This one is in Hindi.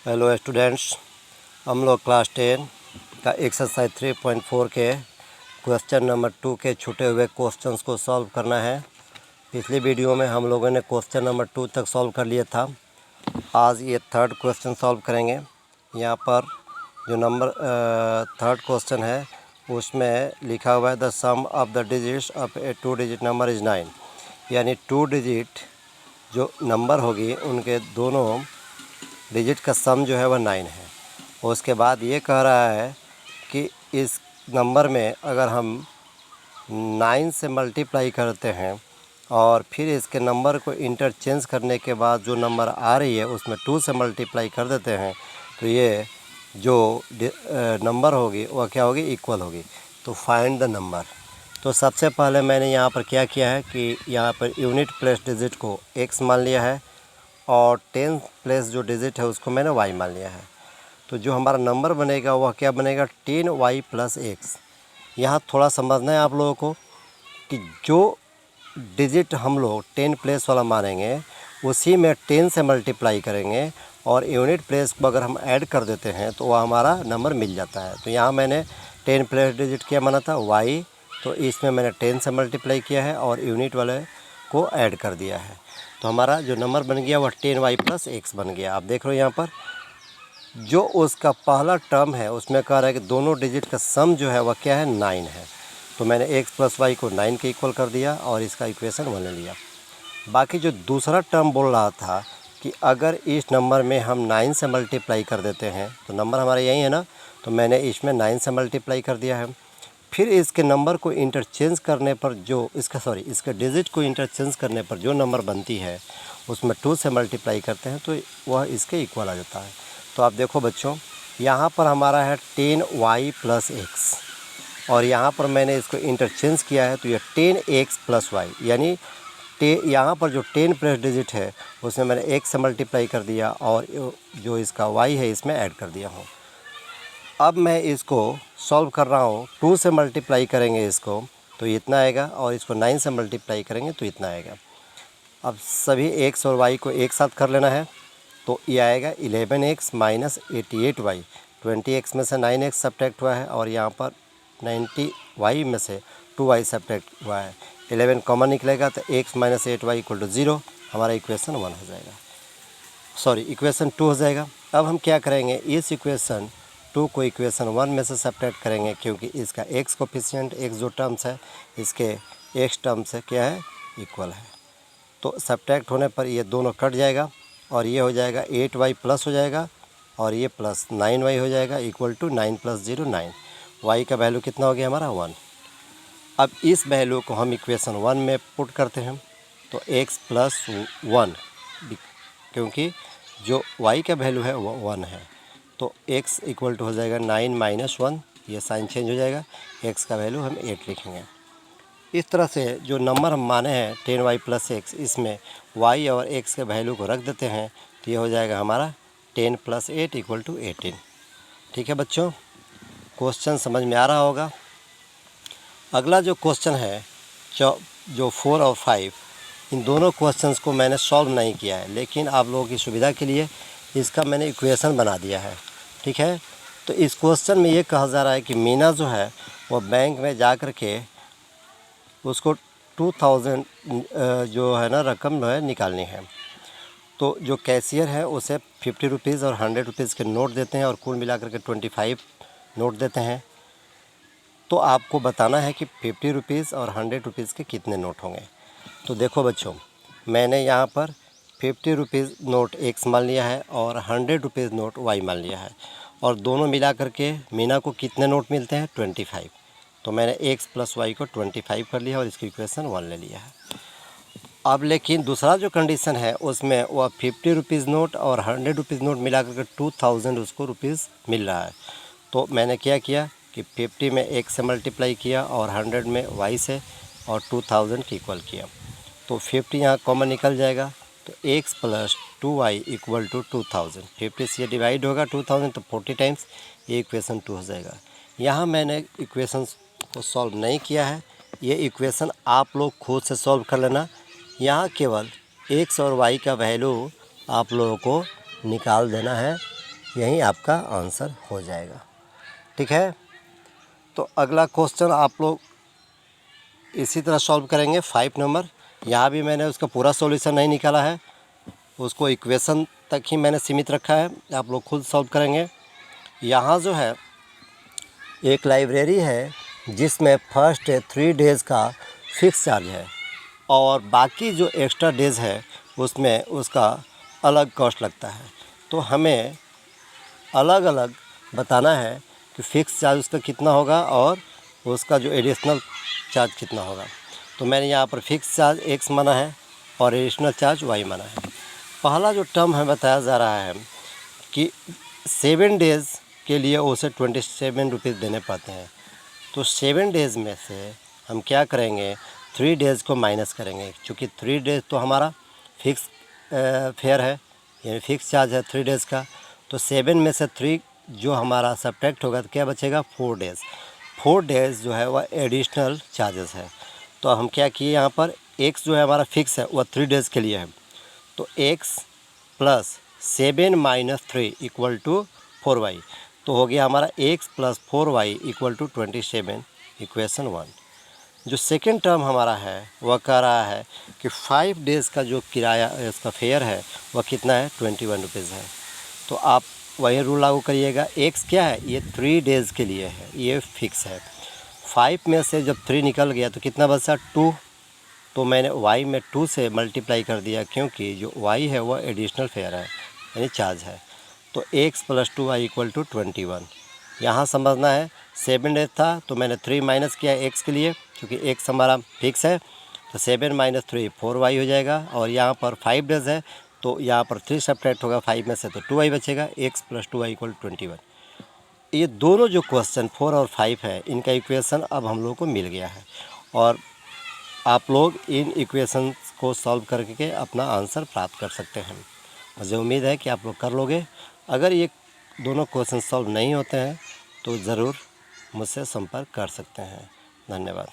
हेलो स्टूडेंट्स, हम लोग क्लास 10 का एक्सरसाइज 3.4 के क्वेश्चन नंबर 2 के छूटे हुए क्वेश्चंस को सॉल्व करना है। पिछली वीडियो में हम लोगों ने क्वेश्चन नंबर 2 तक सॉल्व कर लिया था। आज ये थर्ड क्वेश्चन सॉल्व करेंगे। यहाँ पर जो नंबर थर्ड क्वेश्चन है उसमें लिखा हुआ है the sum of the digits of a 2 digit number is 9, यानी 2 डिजिट जो नंबर होगी उनके दोनों डिजिट का सम जो है वह 9 है। और उसके बाद ये कह रहा है कि इस नंबर में अगर हम 9 से मल्टीप्लाई करते हैं और फिर इसके नंबर को इंटरचेंज करने के बाद जो नंबर आ रही है उसमें 2 से मल्टीप्लाई कर देते हैं तो ये जो नंबर होगी वह क्या होगी, इक्वल होगी। तो फाइंड द नंबर। तो सबसे पहले मैंने यहाँ पर क्या किया है कि यहाँ पर यूनिट प्लेस डिजिट को x मान लिया है और 10 प्लेस जो डिजिट है उसको मैंने y मान लिया है। तो जो हमारा नंबर बनेगा वह क्या बनेगा, 10y प्लस x। यहाँ थोड़ा समझना है आप लोगों को कि जो डिजिट हम लोग 10 प्लेस वाला मानेंगे उसी में 10 से मल्टीप्लाई करेंगे और यूनिट प्लेस को अगर हम ऐड कर देते हैं तो वह हमारा नंबर मिल जाता है। तो यहाँ मैंने 10 प्लेस डिजिट क्या माना था, y, तो इसमें मैंने 10 से मल्टीप्लाई किया है और यूनिट वाले को ऐड कर दिया है। तो हमारा जो नंबर बन गया वह 10y प्लस x बन गया। आप देख रहे हो यहाँ पर जो उसका पहला टर्म है उसमें कह रहा है कि दोनों डिजिट का सम जो है वह क्या है, 9 है। तो मैंने x प्लस वाई को 9 के इक्वल कर दिया और इसका इक्वेशन 1 ले लिया। बाकी जो दूसरा टर्म बोल रहा था कि अगर इस नंबर में हम 9 से मल्टीप्लाई कर देते हैं तो नंबर हमारा यही है ना, तो मैंने इसमें 9 से मल्टीप्लाई कर दिया है। फिर इसके नंबर को इंटरचेंज करने पर जो इसके डिजिट को इंटरचेंज करने पर जो नंबर बनती है उसमें 2 से मल्टीप्लाई करते हैं तो वह इसके इक्वल आ जाता है। तो आप देखो बच्चों, यहाँ पर हमारा है 10y प्लस x और यहाँ पर मैंने इसको इंटरचेंज किया है तो यह 10x प्लस वाई, यानी यहाँ पर जो 10 प्लस डिजिट है उसमें मैंने x से मल्टीप्लाई कर दिया और जो इसका y है इसमें ऐड कर दिया हूँ। अब मैं इसको सॉल्व कर रहा हूँ, 2 से मल्टीप्लाई करेंगे इसको तो इतना आएगा और इसको 9 से मल्टीप्लाई करेंगे तो इतना आएगा। अब सभी x और y को एक साथ कर लेना है तो ये आएगा 11x माइनस 88y। 20x में से 9x सब्ट्रैक्ट हुआ है और यहाँ पर 90y में से 2y सब्ट्रैक्ट हुआ है। 11 कॉमन निकलेगा तो x minus 8y equal to 0, हमारा इक्वेशन 1 हो जाएगा, इक्वेशन 2 हो जाएगा। अब हम क्या करेंगे, इस इक्वेशन 2 को इक्वेशन 1 में से सब्ट्रैक्ट करेंगे क्योंकि इसका x कोफिशिएंट, x जो टर्म्स है इसके x टर्म से क्या है, इक्वल है। तो सब्ट्रैक्ट होने पर ये दोनों कट जाएगा और ये हो जाएगा 8y प्लस हो जाएगा और ये प्लस 9y हो जाएगा इक्वल टू 9 प्लस 0 9। y का वैल्यू कितना हो गया हमारा, 1। अब इस वैल्यू को हम इक्वेशन 1 में पुट करते हैं तो x प्लस 1, क्योंकि जो y का वैल्यू है वो 1 है तो x इक्वल टू हो जाएगा 9 माइनस 1, ये साइन चेंज हो जाएगा, x का वैल्यू हम 8 लिखेंगे। इस तरह से जो नंबर हम माने हैं 10y प्लस x, इसमें y और x के वैल्यू को रख देते हैं तो ये हो जाएगा हमारा 10 प्लस 8 इक्वल टू 18। ठीक है बच्चों, क्वेश्चन समझ में आ रहा होगा। अगला जो क्वेश्चन है जो 4 और 5, इन दोनों क्वेश्चंस को मैंने सॉल्व नहीं किया है लेकिन आप लोगों की सुविधा के लिए इसका मैंने इक्वेशन बना दिया है। ठीक है, तो इस क्वेश्चन में ये कहा जा रहा है कि मीना जो है वो बैंक में जा कर के उसको 2000 जो है ना रकम जो है निकालनी है। तो जो कैशियर है उसे 50 रुपीज़ और 100 रुपीज़ के नोट देते हैं और कुल मिलाकर के 25 नोट देते हैं। तो आपको बताना है कि 50 रुपीज़ और 100 रुपीज़ के कितने नोट होंगे। तो देखो बच्चों, मैंने यहाँ पर 50 रुपीज़ नोट x मान लिया है और 100 रुपीज़ नोट y मान लिया है और दोनों मिला करके मीना को कितने नोट मिलते हैं, 25। तो मैंने x प्लस वाई को 25 कर लिया और इसकी इक्वेशन 1 ले लिया है। अब लेकिन दूसरा जो कंडीशन है उसमें वह 50 रुपीज़ नोट और 100 रुपीज़ नोट मिला करके 2000 उसको रुपीज़ मिल रहा है। तो मैंने क्या किया कि 50 में x से मल्टीप्लाई किया और 100 में y से और 2000 की इक्वल किया तो 50 यहाँ कॉमन निकल जाएगा तो x plus 2y equal to 2000। 50 से डिवाइड होगा 2000 तो 40 टाइम्स, ये इक्वेशन 2 हो जाएगा। यहाँ मैंने इक्वेशन को सॉल्व नहीं किया है, ये इक्वेशन आप लोग खुद से सॉल्व कर लेना। यहाँ केवल x और y का वैल्यू आप लोगों को निकाल देना है यही आपका आंसर हो जाएगा। ठीक है, तो अगला क्वेश्चन आप लोग इसी तरह सॉल्व करेंगे। 5 नंबर, यहाँ भी मैंने उसका पूरा सॉल्यूशन नहीं निकाला है, उसको इक्वेशन तक ही मैंने सीमित रखा है, आप लोग खुद सॉल्व करेंगे। यहाँ जो है एक लाइब्रेरी है जिसमें फर्स्ट 3 डेज़ का फिक्स चार्ज है और बाकी जो एक्स्ट्रा डेज़ है उसमें उसका अलग कॉस्ट लगता है। तो हमें अलग अलग बताना है कि फ़िक्स चार्ज उसका कितना होगा और उसका जो एडिशनल चार्ज कितना होगा। तो मैंने यहाँ पर फ़िक्स चार्ज x माना है और एडिशनल चार्ज y माना है। पहला जो टर्म है बताया जा रहा है कि 7 डेज़ के लिए उसे 27 रुपीज़ देने पड़ते हैं। तो 7 डेज़ में से हम क्या करेंगे, 3 डेज़ को माइनस करेंगे, क्योंकि 3 डेज़ तो हमारा फिक्स फेयर है, यानी फिक्स चार्ज है 3 डेज़ का। तो 7 में से 3 जो हमारा सब्ट्रैक्ट होगा तो क्या बचेगा, 4 डेज़। 4 डेज़ जो है वह एडिशनल चार्जेस है। तो हम क्या किए, यहाँ पर x जो है हमारा फिक्स है वह 3 डेज़ के लिए है। तो x plus 7 minus 3 equal to 4y। तो हो गया हमारा x plus 4y equal to 27, equation 1। जो सेकेंड टर्म हमारा है वह कह रहा है कि 5 डेज़ का जो किराया इसका फेयर है वह कितना है, 21 रुपीज़ है। तो आप वही रूल लागू करिएगा। x क्या है, ये 3 डेज़ के लिए है, ये फिक्स है। 5 में से जब 3 निकल गया तो कितना बचा, 2। तो मैंने y में 2 से मल्टीप्लाई कर दिया, क्योंकि जो y है वह एडिशनल फेयर है यानी चार्ज है। तो x plus 2y equal to 21। यहाँ समझना है 7 डेज था तो मैंने 3 माइनस किया x के लिए, क्योंकि x हमारा फिक्स है। तो 7 माइनस 3 4y हो जाएगा। और यहाँ पर 5 डेज है तो यहाँ पर 3 सब्ट्रैक्ट होगा 5 में से तो 2y बचेगा। x plus 2y equal 21। ये दोनों जो क्वेश्चन 4 और 5 है इनका इक्वेशन अब हम लोग को मिल गया है और आप लोग इन इक्वेशंस को सॉल्व करके अपना आंसर प्राप्त कर सकते हैं। मुझे उम्मीद है कि आप लोग कर लोगे। अगर ये दोनों क्वेश्चन सॉल्व नहीं होते हैं तो ज़रूर मुझसे संपर्क कर सकते हैं। धन्यवाद।